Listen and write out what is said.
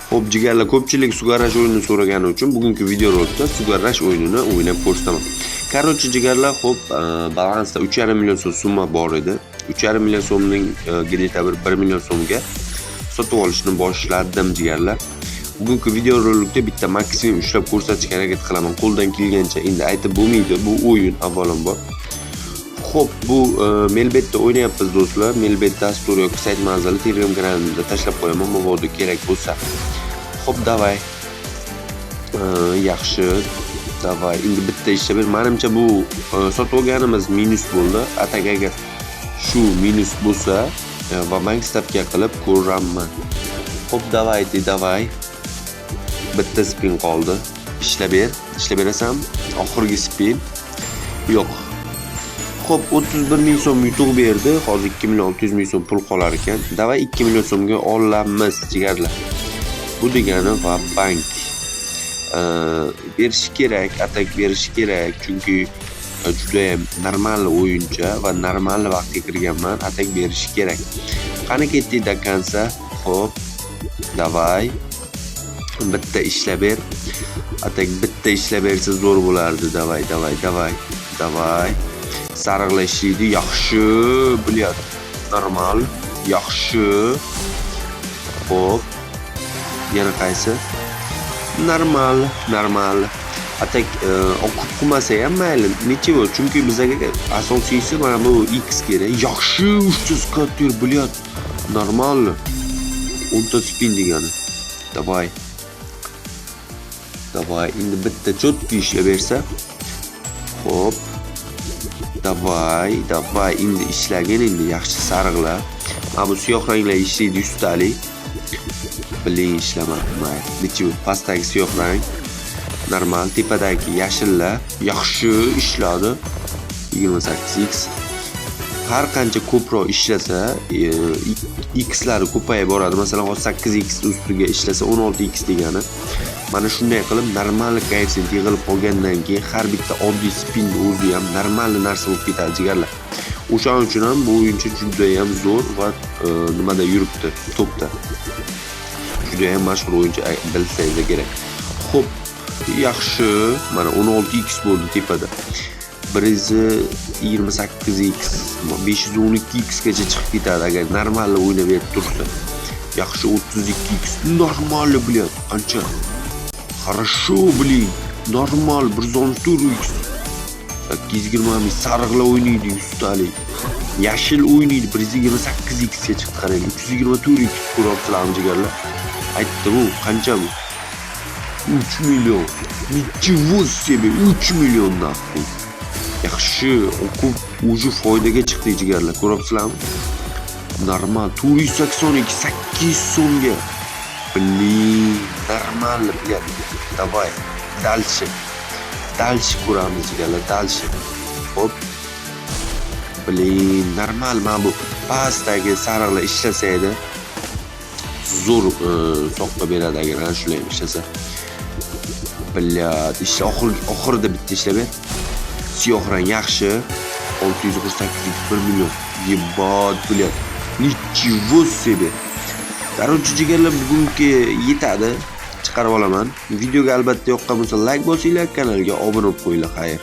Xo'p, jigarlar, ko'pchilik sugarash o'yinini so'ragani uchun bugungi videorolikda sugarash o'yinini o'ynab ko'rsataman. Короче, jigarlar, xo'p, balansda 3,5 million so'm summa bor edi. 3,5 million so'mning где-то 1 million so'mga sotib olishni boshladim jigarlar. Bugungi videorolikda bitta maksimum ushlab ko'rsatishga harakat qilaman. Qo'ldan kelgancha endi aytib bo'lmaydi, bu o'yin avvalambor. Xo'p, bu Melbetda o'ynayapmiz do'stlar. Melbet dastur yoki sayt manzili Telegram kanalimda tashlab qo'yaman, mabodo kerak bo'lsa. Xo'p, davay. Yaxshi. Davay. Endi bitta ishga bir. Menimcha bu sotib olganimiz minus bo'ldi. Agar shu minus bo'lsa, va bank stavka qilib ko'raman. Xo'p, davay. Bitta spin qoldi. Ishlab berasan. Oxirgi spin. Yo'q. Xo'p, 31 ming so'm yutuq berdi. Hozir 2 million 600 ming so'm pul qolar ekan. Davay 2 million so'mga olamiz jigarlar. Bu degani va bank berish kerak, atak berish kerak, chunki juda ham normal o'yincha va normal vaqtga kirganman, atak berish kerak. Qani ketdik до конца. Xo'p, davay. Bitta ishlab ber. Atak bitta ishlab bersa zo'r bo'lardi. Davay. Sariqlashdi, yaxshi, bilyapti. Normal, yaxshi. Xo'p. Yana qaysi? Normal. Atak o'qib qilmasa ham mayli. Nechivo, chunki bizga asosiysi mana bu X kerak. Yaxshi, 300 katter bilyapti. Normal. 10 ta spin degani. Davay, endi bitta chotki ishlab bersa. Xo'p. Davay, endi ishlagan, endi yaxshi sariqlar. Mana bu siyoh ranglar ishlaydi, 100 talik. Biling ishlamadi, mayli. Nechivo, pastdagi siyoh rang normal, tepadagi yashillar yaxshi ishladi. 28x. Har qancha ko'proq ishlasa, x lari ko'payib boradi. Masalan, 8x ustiga ishlasa 16x degani. Mana shunday qilib normal koeffitsient yig'ilib qolgandan keyin har bitta oddiy spin o'zi ham normal narsa bo'lib ketadi jigarlar. O'shaning uchun ham bu o'yinchi juda ham zo'r va nimada yuribdi, topda. Juda ham mashhur o'yinchi bilsangiz kerak. Xo'p, yaxshi. Mana 16x bo'ldi tepada. 128x, 512x gacha chiqib ketadi agar normal o'ynab berib tursa. Yaxshi 32x normal bilyapti. Qancha? Хорошо, блин. Normal 114x. 820 ming sariqlar o'ynaydi 100 talik. Yashil o'ynaydi 128x ga chiqdi qarang. 324x ko'ryapsizlarmi jigarlar? Aytdi bu, qancha bu? 3 million. Nичего себе, 3 million naqd. Yaxshi, o'qib уже foydaga chiqdi jigarlar. Ko'ryapsizlarmi? Normal 482 8 so'mga. Блин, normal bilyapti. Davay, дальше ko'ramiz jigarlar, дальше. Hop. Блин, normal. Mana bu pastdagi sariqlar ishlasa edi, zo'r soqqa beradi agar ana shunday ishlasa. Bilyat, ish oxirida bitta ishlab ber. Siyoh rang yaxshi. 648 1 million. Yebot bilyat. Nичего себе. Короче, jigarlar, bugungi yetadi. Chiqarib olaman. Videoga albatta yoqqan bo'lsa like bosinglar, kanalga obuna bo'lib qo'yinglar. Xayr.